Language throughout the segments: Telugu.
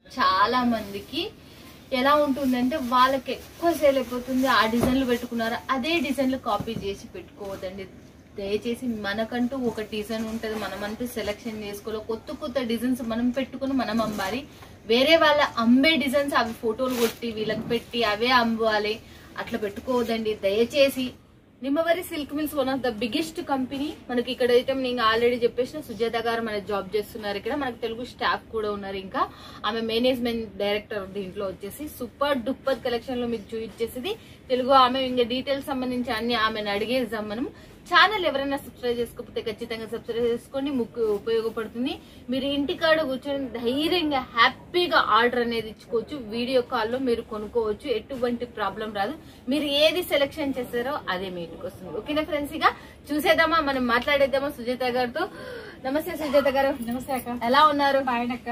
చాలా మందికి ఎలా ఉంటుందంటే వాళ్ళకి ఎక్కువ సేల్ అయిపోతుంది, ఆ డిజైన్లు పెట్టుకున్నారు, అదే డిజైన్లు కాపీ చేసి పెట్టుకోవద్దండి. దయచేసి మనకంటూ ఒక డిజైన్ ఉంటుంది, మనమంటూ సెలెక్షన్ చేసుకోవాలి. కొత్త కొత్త డిజైన్స్ మనం పెట్టుకుని మనం అమ్మాలి. వేరే వాళ్ళ అమ్మే డిజైన్స్ అవి ఫోటోలు కొట్టి వీళ్ళకి పెట్టి అవే అమ్మాలి, అట్లా పెట్టుకోవద్దండి దయచేసి. Nimmavari silk mills one of the biggest company. మనకి ఇక్కడ అయితే నేను ఆల్రెడీ చెప్పేసిన సుజాత గారు మన జాబ్ చేస్తున్నారు ఇక్కడ. మనకు తెలుగు స్టాఫ్ కూడా ఉన్నారు. ఇంకా ఆమె మేనేజ్మెంట్ డైరెక్టర్. దీంట్లో వచ్చేసి సూపర్ డూపర్ కలెక్షన్ లో మీకు చూపించేసింది తెలుగు ఆమె. ఇంకా డీటెయిల్స్ సంబంధించి అన్ని ఆమెను అడిగేద్దాం మనం. ఛానల్ ఎవరైనా సబ్స్క్రైబ్ చేసుకోకపోతే ఖచ్చితంగా సబ్స్క్రైబ్ చేసుకోండి, ముక్కు ఉపయోగపడుతుంది. మీరు ఇంటికాడ కూర్చొని ధైర్యంగా హ్యాపీగా ఆర్డర్ అనేది ఇచ్చుకోవచ్చు. వీడియో కాల్లో మీరు కొనుక్కోవచ్చు, ఎటువంటి ప్రాబ్లం రాదు. మీరు ఏది సెలెక్షన్ చేస్తారో అదే మీ ఇంటికి వస్తుంది. ఓకేనా ఫ్రెండ్స్, ఇక చూసేద్దామా, మనం మాట్లాడేద్దామా సుజాత గారితో. నమస్తే సుజాత గారు. నమస్తే అక్క. ఎలా ఉన్నారు? ఫైన్ అక్క.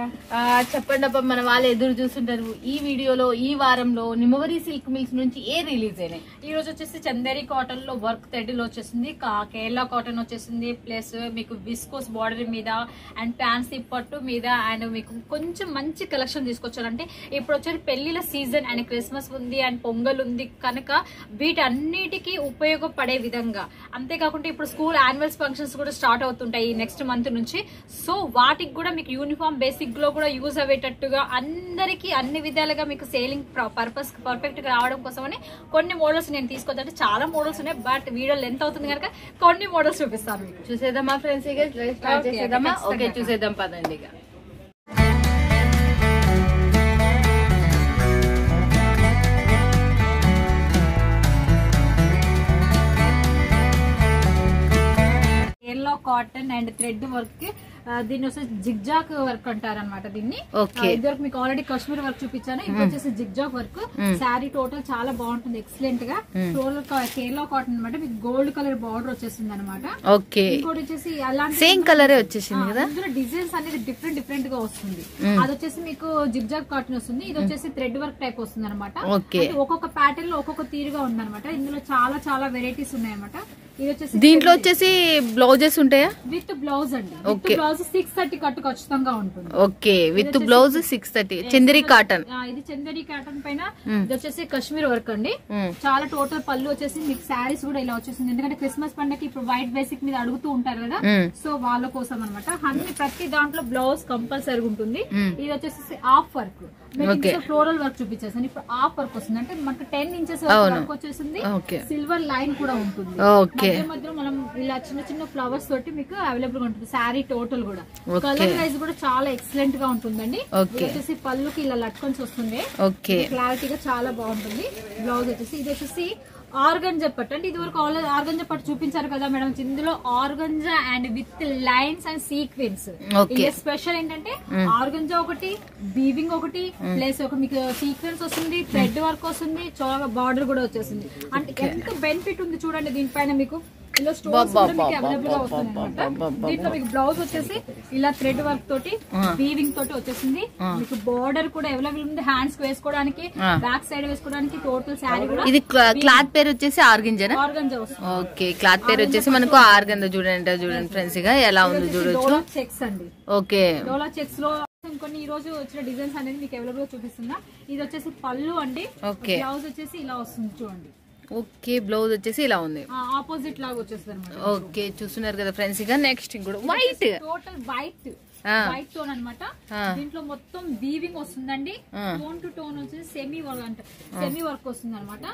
చెప్పండి అబ్బా, మన వాళ్ళు ఎదురు చూస్తుంటారు. ఈ వీడియోలో ఈ వారంలో నిమ్మవరి సిల్క్ మిల్స్ నుంచి ఏ రిలీజ్ అయినాయి? ఈ రోజు వచ్చేసి చందేరి కాటన్ లో వర్క్ థ్రెడ్ లో వచ్చేసింది, కేరళ కాటన్ వచ్చేసింది, ప్లస్ మీకు విస్కోస్ బార్డర్ మీద అండ్ ఫ్యాన్సీ పట్టు మీద అండ్ మీకు కొంచెం మంచి కలెక్షన్ తీసుకొచ్చారంటే ఇప్పుడు వచ్చేది పెళ్లిల సీజన్ అండ్ క్రిస్మస్ ఉంది అండ్ పొంగల్ ఉంది కనుక వీటన్నిటికీ ఉపయోగపడే విధంగా. అంతేకాకుండా ఇప్పుడు స్కూల్ యాన్యువల్ ఫంక్షన్స్ కూడా స్టార్ట్ అవుతుంటాయి నెక్స్ట్ మంత్ నుంచి. సో వాటికి కూడా మీకు యూనిఫామ్ బేసిక్ లో కూడా యూజ్ అయ్యేటట్టుగా అందరికి అన్ని విధాలుగా మీకు సేలింగ్ పర్పస్ పర్ఫెక్ట్ గా రావడం కోసమని కొన్ని మోడల్స్ నేను తీసుకొద్దంటే చాలా మోడల్స్ ఉన్నాయి, బట్ వీడియో లెంత్ అవుతుంది కనుక కొన్ని మోడల్స్ చూపిస్తాను మీకు. చూసేద్దామా ఫ్రెండ్స్, ఇక స్టార్ట్ చేసేద్దామా? ఓకే చూసేద్దాం పదండి. ఇక yellow cotton and thread work, దీన్ని వచ్చేసి జిగ్జాక్ వర్క్ అంటారు అనమాట. దీన్ని ఇదివరకు మీకు ఆల్రెడీ కాశ్మీర్ వర్క్ చూపించాను, ఇప్పుడు వచ్చేసి జిగ్జాక్ వర్క్. శారీ టోటల్ చాలా బాగుంటుంది, ఎక్సలెంట్ గా. కేరళ కాటన్ అనమాట, మీకు గోల్డ్ కలర్ బార్డర్ వచ్చేసింది అనమాట. ఇంకోటి వచ్చేసి అలాంటి సేమ్ కలర్ వచ్చేసింది కదా, ఇందులో డిజైన్స్ అనేది డిఫరెంట్ డిఫరెంట్ గా వస్తుంది. అది వచ్చేసి మీకు జిగ్జాక్ కాటన్ వస్తుంది, ఇది వచ్చేసి థ్రెడ్ వర్క్ టైప్ వస్తుంది అనమాట. ఒక్కొక్క ప్యాటర్న్ లో ఒక్కొక్క తీరుగా ఉంది అనమాట. ఇందులో చాలా చాలా వెరైటీస్ ఉన్నాయి అనమాట. ఇది వచ్చేసి దీంట్లో వచ్చేసి బ్లౌజెస్ ఉంటాయా? విత్ బ్లౌజ్ అండి. బ్లౌజ్ 630 కట్టు ఖచ్చితంగా ఉంటుంది. Okay, with blouse 630. Chanderi cotton. ఇది చందేరి కాటన్ పైన ఇది వచ్చేసి కాశ్మీర్ వర్క్ అండి. చాలా టోటల్ పళ్ళు వచ్చేసి మీకు శారీస్ కూడా ఇలా వచ్చేసింది, ఎందుకంటే క్రిస్మస్ పండుగకి ఇప్పుడు వైట్ బేసిక్ మీద అడుగుతూ ఉంటారు కదా, సో వాళ్ళ కోసం అనమాట. అన్ని ప్రతి దాంట్లో బ్లౌజ్ కంపల్సరీ ఉంటుంది. ఇది వచ్చేసి హాఫ్ వర్క్, ఫ్లోరల్ వర్క్ చూపించేసాను. ఇప్పుడు హాఫ్ వర్క్ వస్తుంది, అంటే మనకు 10 ఇంచెస్ వర్క్ వచ్చేసింది. సిల్వర్ లైన్ కూడా ఉంటుంది. మధ్యలో మనం ఇలా చిన్న చిన్న ఫ్లవర్స్ తోటి మీకు అవైలబుల్ గా ఉంటుంది. శారీ టోటల్ కూడా కలర్ వైజ్ కూడా చాలా ఎక్సలెంట్ గా ఉంటుందండి. వచ్చేసి పళ్ళుకి ఇలా లట్కొన్స్ వస్తుంది, క్లారిటీగా చాలా బాగుంటుంది. బ్లౌజ్ వచ్చేసి ఇది వచ్చేసి ఆర్గంజా పట్టు, అంటే ఇది వరకు ఆర్గంజా పట్టు చూపించారు కదా మేడం. ఇందులో organza and with lines and sequence. Special ఏంటంటే ఆర్గంజా ఒకటి, వీవింగ్ ఒకటి, ప్లస్ ఒక మీకు సీక్వెన్స్ వస్తుంది, థ్రెడ్ వర్క్ వస్తుంది, చాలా బార్డర్ కూడా వచ్చేసింది. అంటే ఎంత బెనిఫిట్ ఉంది చూడండి దీనిపైన. మీకు ఇలా స్టోన్స్ కూడా మీకు అవైలబుల్ గా వస్తుంది అనమాట. దీంట్లో మీకు బ్లౌజ్ వచ్చేసి ఇలా థ్రెడ్ వర్క్ తోటి వీవింగ్ తోటి వచ్చేసింది. మీకు బార్డర్ కూడా అవైలబుల్ ఉంది, హ్యాండ్స్ వేసుకోవడానికి, బ్యాక్ సైడ్ వేసుకోవడానికి. టోటల్ శారీ కూడా ఇది క్లాత్ పేరు వచ్చేసి ఆర్గంజా వస్తుంది. ఓకే, క్లాత్ పేరు వచ్చేసి మనకు ఆర్గంజా. చూడండి ఫ్రెండ్స్, ఇక ఎలా ఉంది చూడొచ్చు. చెక్స్ అండి. ఓకే, డోలా చెక్స్ లో కొన్ని ఈ రోజు వచ్చిన డిజైన్స్ అనేది మీకు అవైలబుల్ గా చూపిస్తున్నా. ఇది వచ్చేసి పళ్ళు అండి. బ్లౌజ్ వచ్చేసి ఇలా వస్తుంది చూడండి. ఓకే, బ్లౌజ్ వచ్చేసి ఇలా ఉంది, ఆపోజిట్ లాగా వచ్చేస్తుంది అనమాట. ఓకే చూస్తున్నారు కదా ఫ్రెండ్స్. ఇక నెక్స్ట్ కూడా వైట్, టోటల్ వైట్ టోన్ అనమాట. దీంట్లో మొత్తం వీవింగ్ వస్తుందండి. టోన్ టు టోన్ వచ్చేసి సెమీ వర్క్ వస్తుంది అనమాట.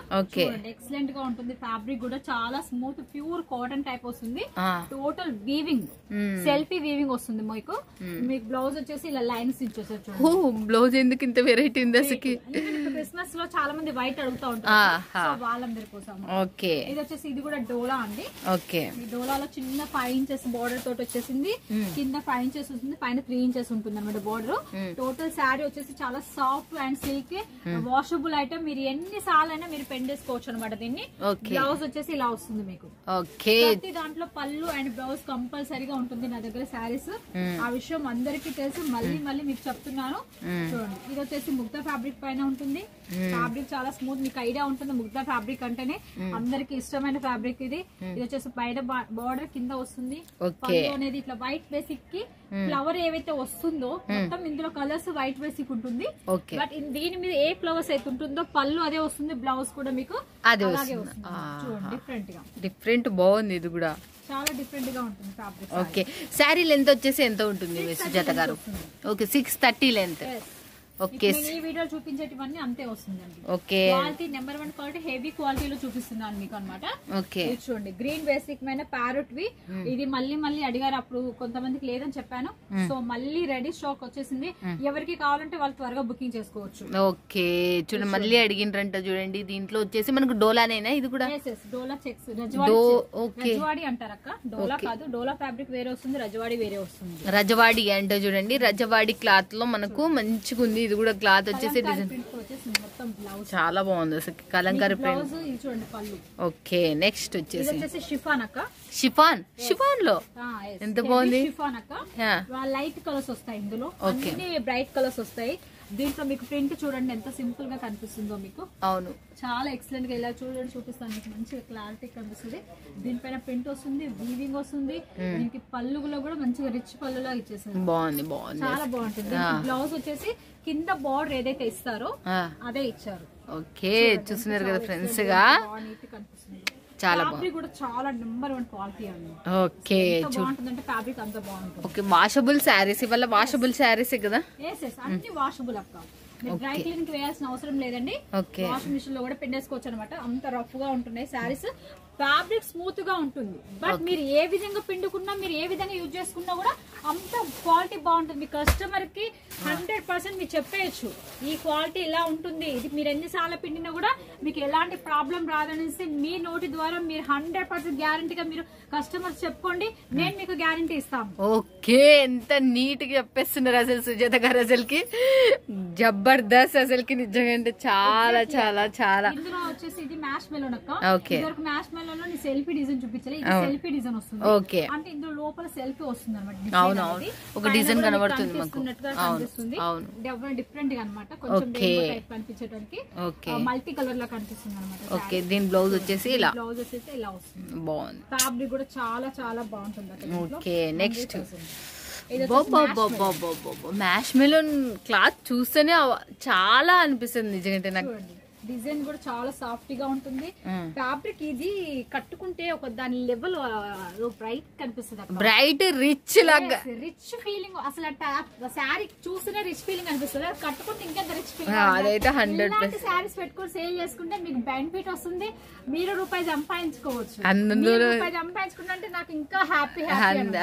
ఎక్సలెంట్ గా ఉంటుంది. ఫ్యాబ్రిక్ కూడా చాలా స్మూత్ ప్యూర్ కాటన్ టైప్ వస్తుంది. టోటల్ వీవింగ్, సెల్ఫీ వీవింగ్ వస్తుంది మీకు. మీకు బ్లౌజ్ వచ్చేసి ఇలా లైన్స్ ఇచ్చేసారు చూడండి. బ్లౌజ్ ఎందుకు ఇంత వెరైటీ ఉంది అసలు? క్రిస్మస్ లో చాలా మంది వైట్ అడుగుతా ఉంటారు, వాళ్ళందరి కోసం. ఓకే, ఇది వచ్చేసి ఇది కూడా డోలా అండి. ఓకే, ఈ డోలాలో చిన్న 5 ఇంచెస్ బార్డర్ తోటి వచ్చేసింది. కింద 5 ఇంచెస్ వస్తుంది, పైన 3 ఇంచెస్ ఉంటుంది అనమాట బార్డర్. టోటల్ శారీ వచ్చేసి చాలా soft and silk, washable item. మీరు ఎన్ని సార్లు అయినా మీరు పెండేసుకోవచ్చు అనమాట దీన్ని. బ్లౌజ్ వచ్చేసి ఇలా వస్తుంది మీకు. ప్రతి దాంట్లో పళ్ళు అండ్ బ్లౌజ్ కంపల్సరీగా ఉంటుంది నా దగ్గర శారీస్. ఆ విషయం అందరికీ తెలుసు, మళ్ళీ మళ్ళీ మీకు చెప్తున్నాను. చూడండి, ఇది వచ్చేసి ముగ్ధా ఫ్యాబ్రిక్ పైన ఉంటుంది. ఫ్యాబ్రిక్ చాలా స్మూత్, మీకు ఐడియా ఉంటుంది ముగ్ధా ఫ్యాబ్రిక్ అంటేనే అందరికి ఇష్టమైన ఫ్యాబ్రిక్ ఇది. ఇది వచ్చేసి బయట బార్డర్ కింద వస్తుంది. పళ్ళు అనేది ఇట్లా వైట్ బేసిక్ కి ఫ్లవర్ ఏవైతే వస్తుందో మొత్తం ఇందులో కలర్స్ వైట్ బేసిక్ ఉంటుంది. బట్ దీని మీద ఏ ఫ్లవర్స్ అయితే ఉంటుందో పళ్ళు అదే వస్తుంది, బ్లౌజ్ కూడా మీకు అలాగే వస్తుంది. చూడండి, డిఫరెంట్ గా, డిఫరెంట్ బాగుంది. ఇది కూడా చాలా డిఫరెంట్ గా ఉంటుంది ఫ్యాబ్రిక్. ఓకే, శారీ లెంత్ వచ్చేసి ఎంత ఉంటుంది సుజాత గారు? Okay, 630 length. ఓకే, ఈ వీడియో చూపించేటివన్నీ అంతే వస్తుందండి. Okay, quality number 1 quality, heavy క్వాలిటీలో చూపిస్తున్నాను మీకు అన్నమాట. ఓకే, చూడండి, గ్రీన్ బేసిక్ మీద ప్యారెట్ వి. ఇది మళ్ళీ మళ్ళీ అడిగారు, అప్పుడు కొంతమందికి లేదని చెప్పాను. సో మళ్ళీ రెడీ స్టాక్ వచ్చేసింది. ఎవరికి కావాలంటే వాళ్ళు త్వరగా బుకింగ్ చేసుకోవచ్చు. ఓకే, చూడండి మళ్ళీ అడిగినరంట. చూడండి, దీంట్లో వచ్చేసి మనకు డోలానేనా? ఇది కూడా డోలా చెక్స్, ఓకే, రజవాడి అంటారు అక్క. డోలా కాదు, డోలా ఫ్యాబ్రిక్ వేరే వస్తుంది, రజవాడి వేరే వస్తుంది. రజవాడి అంటే చూడండి, రజవాడి క్లాత్ లో మనకు మంచిగా ఉంది. ఇది కూడా క్లాత్ వచ్చేసి డిజైన్ చాలా బాగుంది అసలు, కలంకారీ ప్రింట్. చూడండి పళ్ళు. ఓకే, నెక్స్ట్ వచ్చేసి షిఫాన్ అక్క. షిఫాన్, షిఫాన్ లో ఎంత బాగుంది. షిఫాన్ అక్క, లైట్ కలర్స్ వస్తాయి ఇందులో, అన్ని బ్రైట్ కలర్స్ వస్తాయి. దీంట్లో మీకు ప్రింట్ చూడండి ఎంత సింపుల్ గా కనిపిస్తుందో మీకు. అవును, చాలా ఎక్సలెంట్ గా ఇలా చూడండి, చూపిస్తాను మీకు, మంచిగా క్లారిటీ కనిపిస్తుంది. దీనిపైన ప్రింట్ వస్తుంది, వీవింగ్ వస్తుంది. దీనికి పళ్ళులో కూడా మంచిగా రిచ్ పళ్ళులా ఇచ్చేసింది. బాగుంది, బాగుంది, చాలా బాగుంటుంది. బ్లౌజ్ వచ్చేసి కింద బార్డర్ ఏదైతే ఇస్తారో అదే ఇచ్చారు. ఓకే, చూస్తున్నారు కదా ఫ్రెండ్స్ గా, చాలా బాగుంది. కూడా చాలా నెంబర్ 1 క్వాలిటీ అండి. ఓకే, బాగుంటుందంటే ఫ్యాబ్రిక్ అంత బాగుంటుంది. ఓకే, వాషబుల్ శారీస్, ఇవాళ వాషబుల్ శారీస్ కదా? అన్ని వాషబుల్ అక్క, డ్రై క్లీన్ కి వేయాల్సిన అవసరం లేదండి. వాషింగ్ మిషన్ లో కూడా పిండేసుకోవచ్చు అనమాట. అంత రఫ్ గా ఉంటున్నాయి శారీస్. ఫ్యాబ్రిక్ స్మూత్ గా ఉంటుంది. బట్ మీరు ఏ విధంగా పిండుకున్నా, మీరు ఏ విధంగా యూజ్ చేసుకున్నా కూడా అంత క్వాలిటీ బాగుంటుంది. మీ కస్టమర్ కి 100% మీరు చెప్పేయచ్చు, ఈ క్వాలిటీ ఇలా ఉంటుంది. ఇది మీరు ఎన్నిసార్లు పిండినా కూడా మీకు ఎలాంటి ప్రాబ్లం రాదనేసి మీ నోటి ద్వారా మీరు 100% గ్యారంటీగా మీరు కస్టమర్స్ చెప్పుకోండి, నేను మీకు గ్యారంటీ ఇస్తాను. ఓకే, ఎంత నీట్ గా చెప్పేస్తున్నారు అసలు సుజాత గారు. అసలుకి జబర్దస్త్, అసలుకి నిజంగా అంటే చాలా చాలా చాలా. ఇందులో వచ్చేసి ఇది మ్యాష్ మెలోన్ అక్క. ఓకే, మ్యాష్ మెలోన్ లో సెల్ఫీ డిజైన్ చూపించాలి. ఇది సెల్ఫీ డిజైన్ వస్తుంది. ఓకే, అంటే ఇందులో లోపల సెల్ఫీ వస్తుంది అనమాట. అవునవును, ఒక డిజైన్ కనబడుతుంది మాకు. డిఫరెంట్ గా అనమాట, కొంచెం కనిపించడానికి మల్టీ కలర్ లా కనిపిస్తుంది అనమాట. ఓకే, దీని బ్లౌజ్ వచ్చేసి ఇలా, బ్లౌజ్ వచ్చేసి ఇలా వస్తుంది. బాగుంది, ఫ్యాబ్రిక్ కూడా చాలా చాలా బాగుంటుంది. Okay, next mash melon cloth చూస్తేనే చాలా అనిపిస్తుంది నిజంగా నాకు. డిజైన్ కూడా చాలా సాఫ్ట్ గా ఉంటుంది. ఫ్యాబ్రిక్ ఇది కట్టుకుంటే ఒక దాని లెవెల్ బ్రైట్ కనిపిస్తుంది, బ్రైట్ రిచ్ లాగా, రిచ్ ఫీలింగ్. అసలు శారీ చూస్తేనే రిచ్ ఫీలింగ్ అనిపిస్తుంది, కట్టుకుంటే ఇంకా రిచ్ ఫీలింగ్. అదైతే 100% శారీస్ పెట్టుకుని సేల్ చేసుకుంటే మీకు బెనిఫిట్ వస్తుంది. మీరు రూపాయి సంపాదించుకోవచ్చు. రూపాయి సంపాదించుకుంటే నాకు ఇంకా హ్యాపీ.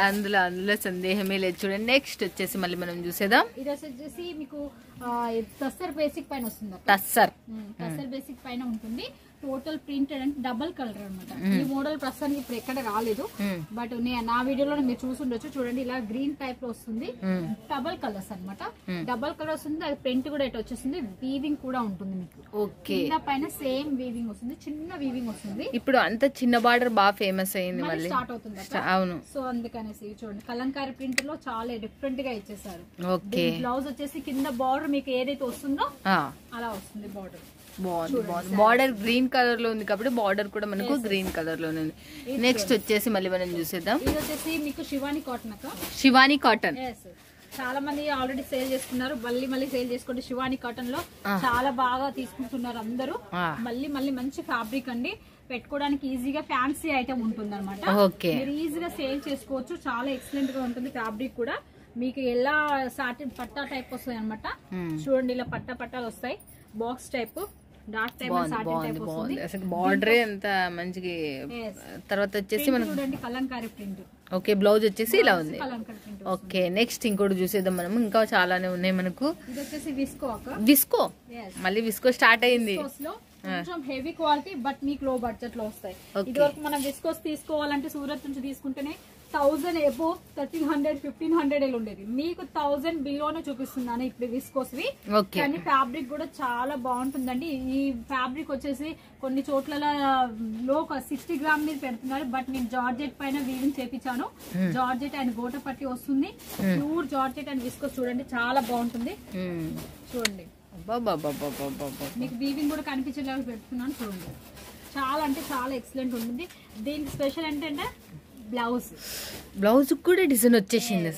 అందులో సందేహమే లేదు. చూడండి, నెక్స్ట్ వచ్చేసి మళ్ళీ మనం చూసేద్దాం. ఇది వచ్చేసి మీకు టస్సర్ బేసిక్ పైన వస్తుంది. టస్సర్ బేసిక్ పైన ఉంటుంది. టోటల్ ప్రింటెడ్ అంటే డబల్ కలర్ అనమాట. ఈ మోడల్ ప్రస్తుతానికి ఇప్పుడు ఎక్కడ రాలేదు, బట్ నా వీడియోలో మీరు చూసుండొచ్చు. చూడండి, ఇలా గ్రీన్ టైప్ లో వస్తుంది. డబల్ కలర్స్ అనమాట. డబల్ కలర్ వస్తుంది. అది ప్రింట్ కూడా ఇటు వచ్చేస్తుంది. వీవింగ్ కూడా ఉంటుంది మీకు. ఓకే, పైన సేమ్ వీవింగ్ వస్తుంది, చిన్న వీవింగ్ వస్తుంది. ఇప్పుడు అంత చిన్న బార్డర్ బాగా ఫేమస్ అయింది, మళ్ళీ స్టార్ట్ అవుతుంది. అవును, సో అందుకనేసి చూడండి, కలంకారీ ప్రింట్ లో చాలా డిఫరెంట్ గా ఇచ్చేసారు. ఓకే, బ్లౌజ్ వచ్చేసి కింద బార్డర్ మీకు ఏదైతే వస్తుందో అలా వస్తుంది బార్డర్. బాగుంది, బాగుంది. బార్డర్ గ్రీన్ కలర్ లో ఉంది కాబట్టి బార్డర్ కూడా మనకు గ్రీన్ కలర్ లోనే ఉంది. నెక్స్ట్ వచ్చేసి మళ్ళీ మనం చూసేద్దాం. ఇది వచ్చేసి మీకు శివాని కాటన్ అక్క. శివాని కాటన్ చాలా మంది ఆల్రెడీ సేల్ చేసుకున్నారు, మళ్ళీ సేల్ చేసుకోండి. శివాని కాటన్ లో చాలా బాగా తీసుకుంటున్నారు అందరూ. మళ్ళీ మంచి ఫ్యాబ్రిక్ అండి, పెట్టుకోవడానికి ఈజీగా ఫ్యాన్సీ ఐటమ్ ఉంటుంది అనమాట. మీరు ఈజీగా సేల్ చేసుకోవచ్చు. చాలా ఎక్సలెంట్ గా ఉంటుంది ఫ్యాబ్రిక్ కూడా. మీకు ఎలా సాటిన్ పట్టా టైప్ వస్తాయి అనమాట. చూడండి, ఇలా పట్టాలు వస్తాయి, box type, dark type, satin type వస్తుంది. బార్డర్ ఎంత మంచిగా. తర్వాత వచ్చేసి మనం చూడండి, కలంకారీ ప్రింట్. ఓకే, బ్లౌజ్ వచ్చేసి ఇలా ఉంది. ఓకే, నెక్స్ట్ ఇంకోటి చూసేద్దాం మనం. ఇంకా చాలానే ఉన్నాయి మనకు. ఇది వచ్చేసి విస్కో అక్క. విస్కో, మళ్ళీ విస్కో స్టార్ట్ అయింది. కొంచెం హెవీ క్వాలిటీ, బట్ మీకు లో బడ్జెట్ లో వస్తాయి. ఇది వరకు మనం విస్కోస్ తీసుకోవాలంటే సూరత్ నుంచి తీసుకుంటేనే 1000 అబోవ్ 1300 1500 ఉండేది. మీకు 1000 బిలోనే చూపిస్తున్నాను ఇప్పుడు విస్కోస్వి. కానీ ఫ్యాబ్రిక్ కూడా చాలా బాగుంటుందండి. ఈ ఫ్యాబ్రిక్ వచ్చేసి కొన్ని చోట్ల లో 60 గ్రామ్ మీద పెడుతున్నారు. బట్ నేను జార్జెట్ పైన వీవింగ్ చేపించాను. జార్జెట్ అండ్ గోట పట్టి వస్తుంది. ప్యూర్ జార్జెట్ అండ్ విస్కోస్ చూడండి చాలా బాగుంటుంది. చూడండి మీకు వీవింగ్ కూడా కనిపించేలాగా పెడుతున్నాను. చూడండి చాలా అంటే చాలా ఎక్సలెంట్ ఉంటుంది. దీనికి స్పెషల్ ఏంటంటే బ్లౌజ్ కూడా డిజైన్ వచ్చేసింది.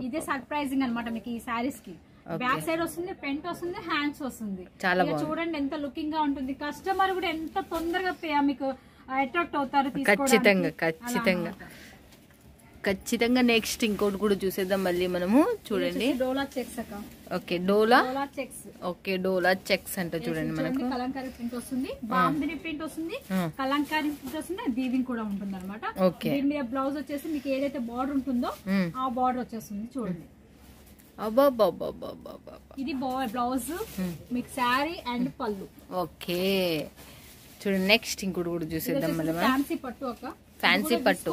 ఇదే సర్ప్రైజింగ్ అన్నమాట మీకు ఈ సారీస్ కి. బ్యాక్ సైడ్ వస్తుంది, ఫ్రంట్ వస్తుంది, హ్యాండ్స్ వస్తుంది. చాలా చూడండి ఎంత లుకింగ్ గా ఉంటుంది. కస్టమర్ కూడా ఎంత తొందరగా మీకు అట్రాక్ట్ అవుతారు. ఖచ్చితంగా నెక్స్ట్ ఇంకోటి కూడా చూసేద్దాం మళ్ళీ మనము. చూడండి డోలా చెక్స్ అక్క. ఓకే డోలా చెక్స్. ఓకే డోలా చెక్స్ అంటే చూడండి మనకు కలంకారీ ప్రింట్ వస్తుంది, బాందిని ప్రింట్ వస్తుంది, కలంకారీ ప్రింట్ వస్తుంది, వీవింగ్ కూడా ఉంటుంది అనమాట. దీని మీద బ్లౌజ్ వచ్చేసి మీకు ఏదైతే బార్డర్ ఉంటుందో ఆ బార్డర్ వచ్చేస్తుంది. చూడండి ఇది బ్లౌజ్ మీకు శారీ అండ్ పళ్ళు. ఓకే చూడండి నెక్స్ట్ ఇంకోటి కూడా చూసేద్దాం మళ్ళీ. ఫ్యాన్సీ పట్టు అక్క. ఫ్యాన్సీ పట్టు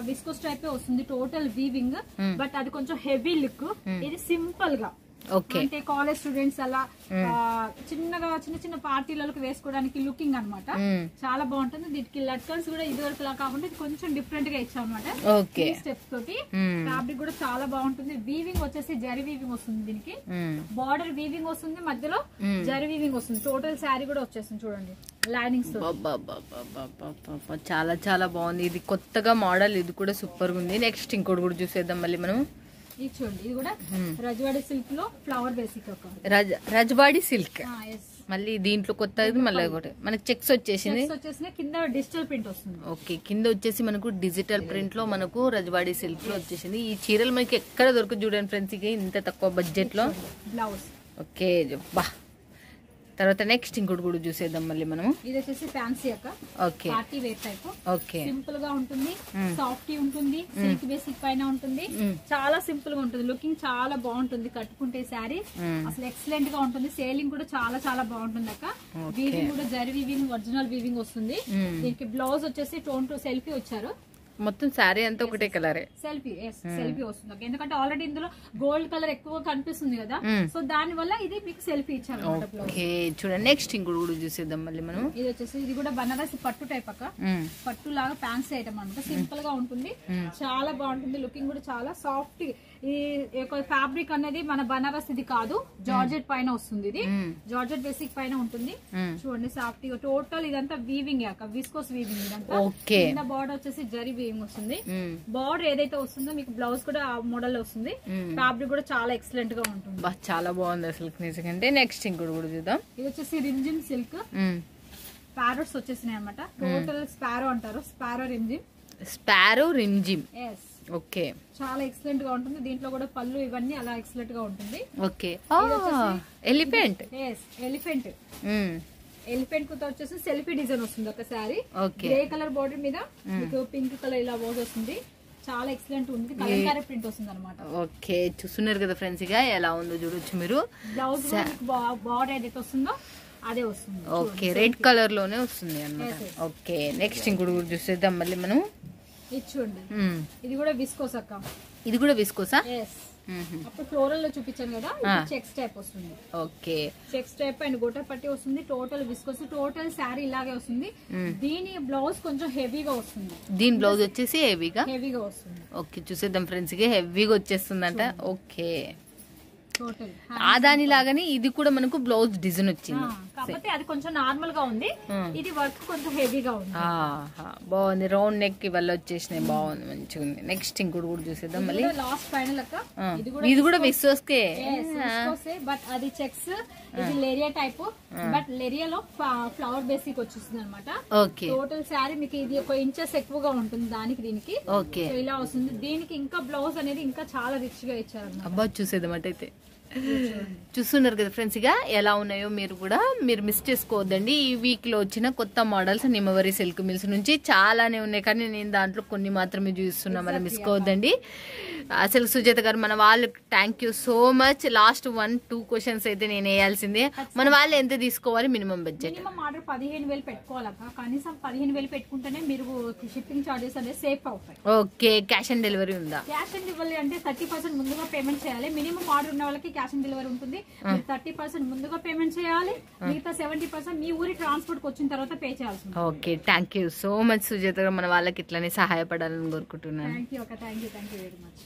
విస్కోస్ టైప్ వస్తుంది. టోటల్ వీవింగ్ బట్ అది కొంచెం హెవీ లుక్. ఇది సింపుల్ గా అంటే కాలేజ్ స్టూడెంట్స్ అలా చిన్న చిన్న పార్టీలకు వేసుకోవడానికి లుకింగ్ అన్నమాట. చాలా బాగుంటుంది. దీనికి లట్కన్స్ కూడా ఇది వరకు కాకుండా ఇది కొంచెం డిఫరెంట్ గా ఇచ్చాం అనమాట. స్టెప్స్ తోటి ఫ్యాబ్రిక్ కూడా చాలా బాగుంటుంది. వీవింగ్ వచ్చేసి జరీ వీవింగ్ వస్తుంది. దీనికి బార్డర్ వీవింగ్ వస్తుంది, మధ్యలో జరీ వీవింగ్ వస్తుంది. టోటల్ శారీ కూడా వచ్చేస్తుంది. చూడండి లైనింగ్స్ చాలా చాలా బాగుంది. ఇది కొత్తగా మోడల్, ఇది కూడా సూపర్ గా ఉంది. నెక్స్ట్ ఇంకోటి కూడా చూసేద్దాం మళ్ళీ మనం. ఇది చూడండి ఇది కూడా రజవాడి సిల్క్ లో ఫ్లవర్ బేసిక్. రజవాడి సిల్క్ మళ్ళీ దీంట్లో కొత్త మళ్ళీ ఒకటి మనకి చెక్స్ వచ్చేసింది. కింద డిజిటల్ ప్రింట్ వస్తుంది. ఓకే కింద వచ్చేసి మనకు డిజిటల్ ప్రింట్ లో మనకు రజవాడి సిల్క్ లో వచ్చేసింది. ఈ చీరలు మనకి ఎక్కడ దొరకదు చూడండి ఫ్రెండ్స్, ఇంత తక్కువ బడ్జెట్ లో. బ్లౌజ్ ఓకే బా. తర్వాత నెక్స్ట్ ఇంకోటి కూడా చూసేద్దాం మళ్ళీ మనం. ఇది వచ్చేసి ఫ్యాన్సీ అక్క. Okay party wear type. Okay simple గా ఉంటుంది, సాఫ్ట్ ఉంటుంది, సిల్క్ బేసిక్ పైన ఉంటుంది. చాలా సింపుల్ గా ఉంటుంది. లుకింగ్ చాలా బాగుంటుంది. కట్టుకుంటే శారీ అసలు ఎక్సలెంట్ గా ఉంటుంది. సేలింగ్ కూడా చాలా చాలా బాగుంటుంది అక్క. వీవింగ్ కూడా జరీ వీవింగ్, ఒరిజినల్ వీవింగ్ వస్తుంది. దీనికి బ్లౌజ్ వచ్చేసి టోన్ టు సెల్ఫీ వచ్చారు. మొత్తం శారీ అంతా ఒకటే కలర్ సెల్ఫీ వస్తుంది. ఎందుకంటే ఆల్రెడీ ఇందులో గోల్డ్ కలర్ ఎక్కువ కనిపిస్తుంది కదా, సో దాని వల్ల ఇది మీకు సెల్ఫీ ఇచ్చారు. చూడండి నెక్స్ట్ ఇంకోటి కూడా చూసేద్దాం మళ్ళీ మనం. ఇది వచ్చేసి ఇది కూడా బనారసి పట్టు టైప్ అక్క. పట్టు లాగా ఫ్యాన్సీ ఐటమ్ అనమాట. సింపుల్ గా ఉంటుంది, చాలా బాగుంటుంది. లుకింగ్ కూడా చాలా సాఫ్ట్. ఈ ఫ్యాబ్రిక్ అనేది మన బనారస్ ఇది కాదు, జార్జెట్ పైన వస్తుంది. ఇది జార్జెట్ బేసిక్ పైన ఉంటుంది. చూడండి సాఫ్ట్ గా టోటల్ ఇదంతా వీవింగ్ అక్క, విస్కోస్ వీవింగ్ ఇదంతా. కింద బార్డర్ వచ్చేసి జరీ వీవింగ్ వస్తుంది. బార్డర్ ఏదైతే వస్తుందో మీకు బ్లౌజ్ కూడా ఆ మోడల్ వస్తుంది. ఫ్యాబ్రిక్ కూడా చాలా ఎక్సలెంట్ గా ఉంటుంది. చాలా బాగుంది అసలు నిజంగా. నెక్స్ట్ ఇంకోటి కూడా చూద్దాం. ఇది వచ్చేసి రింజిమ్ సిల్క్ ప్యారోట్స్ వచ్చేసినాయి అనమాట. టోటల్ స్పారో అంటారు. స్పారో రింజిమ్. ఓకే చాలా ఎక్సలెంట్ గా ఉంటుంది. దీంట్లో కూడా పళ్ళు ఇవన్నీ అలా ఎక్సలెంట్ గా ఉంటుంది. ఓకే ఎలిఫెంట్ ఎలిఫెంట్ కు వచ్చేసి సెల్ఫీ డిజైన్ వస్తుంది ఒక శారీ. గ్రే కలర్ బార్డర్ మీద మీకు పింక్ కలర్ ఇలా బోర్డర్ వస్తుంది. చాలా ఎక్సలెంట్ ఉంది. కలంకారీ ప్రింట్ వస్తుంది అనమాట. ఓకే చూస్తున్నారు కదా ఫ్రెండ్స్, ఇక ఎలా ఉందో చూడొచ్చు మీరు. బ్లౌజ్ బార్డర్ ఏదైతే వస్తుందో అదే వస్తుంది. ఓకే రెడ్ కలర్ లోనే వస్తుంది అన్నమాట. ఓకే నెక్స్ట్ ఇంకోటి కూడా చూసేద్దాం మళ్ళీ మనం. ఇది చూడండి ఇది కూడా విస్కోస్ అక్క. ఇది కూడా విస్కోసా? అప్పుడు ఫ్లోరల్ లో చూపించాను కదా, చెక్స్ టైప్ వస్తుంది. Okay checks type and go to పట్టి వస్తుంది. టోటల్ విస్కోస్, టోటల్ శారీ ఇలాగే వస్తుంది. దీని బ్లౌజ్ కొంచెం హెవీగా వస్తుంది. దీని బ్లౌజ్ వచ్చేసి హెవీగా వస్తుంది. ఓకే చూసేద్దాం ఫ్రెండ్స్, కి హెవీగా వచ్చేస్తుందంట. ఓకే టోటల్ దాని లాగానే ఇది కూడా మనకు బ్లౌజ్ డిజైన్ వచ్చింది. కాకపోతే అది కొంచెం నార్మల్ గా ఉంది, ఇది వర్క్ కొంచెం హెవీగా ఉంది. బాగుంది. రౌండ్ నెక్ ఇవల్ల వచ్చేసినాయి. బాగుంది, మంచిగా ఉంది. నెక్స్ట్ ఇంకోటి కూడా చూసేద్దాం మళ్ళీ. లాస్ట్ ఫైనల్ అక్క. ఇది కూడా విస్కోస్కే బట్ అది చెక్స్. ఇది లెరియా టైప్, బట్ లెరియాలో ఫ్లవర్ బేసిక్ వచ్చేస్తుంది అనమాట. ఓకే టోటల్ శారీ మీకు ఇది 1 ఇంచెస్ ఎక్కువగా ఉంటుంది దానికి దీనికి. ఓకే ఇలా వస్తుంది. దీనికి ఇంకా బ్లౌజ్ అనేది ఇంకా చాలా రిచ్ గా ఇచ్చారు. అబ్బా చూసేద్దాం అయితే. చూస్తున్నారు కదా ఫ్రెండ్స్, ఇక ఎలా ఉన్నాయో మీరు మిస్ చేసుకోవద్దండి. ఈ వీక్ లో వచ్చిన కొత్త మోడల్స్ నిమ్మవరి సిల్క్ మిల్స్ నుంచి చాలానే ఉన్నాయి, కానీ నేను దాంట్లో కొన్ని మాత్రమే చూస్తున్నా, మరి మిస్ కావద్దండి. అసలు సుజాత గారు మన వాళ్ళు thank you so much. Last 1-2 questions అయితే నేను వేయాల్సిందే. మన వాళ్ళు ఎంత తీసుకోవాలి మినిమం బడ్జెట్? Minimum order 15,000 పెట్టుకోవాలక్క. కనీసం 15,000 పెట్టుకుంటేనే మీరు షిప్పింగ్ చార్జెస్ అనేది సేఫ్ అవుతాయి. ఓకే, క్యాష్ ఆన్ డెలివరీ ఉందా? క్యాష్ ఆన్ డెలివరీ అంటే 30% ముందుగా పేమెంట్ చేయాలి. మినిమం ఆర్డర్ ఉన్న వాళ్ళకి క్యాష్ ఆన్ డెలివరీ ఉంటుంది. 30% ముందుగా పేమెంట్ చేయాలి, మిగతా 70% మీ ఊరి ట్రాన్స్పోర్ట్ కి వచ్చిన తర్వాత పే చేయాల్సి ఉంటుంది. Okay, thank you so much Sujatha గారు. మన వాళ్ళకి ఇట్లానే సహాయపడాలని కోరుకుంటున్నాను. Thank you very much.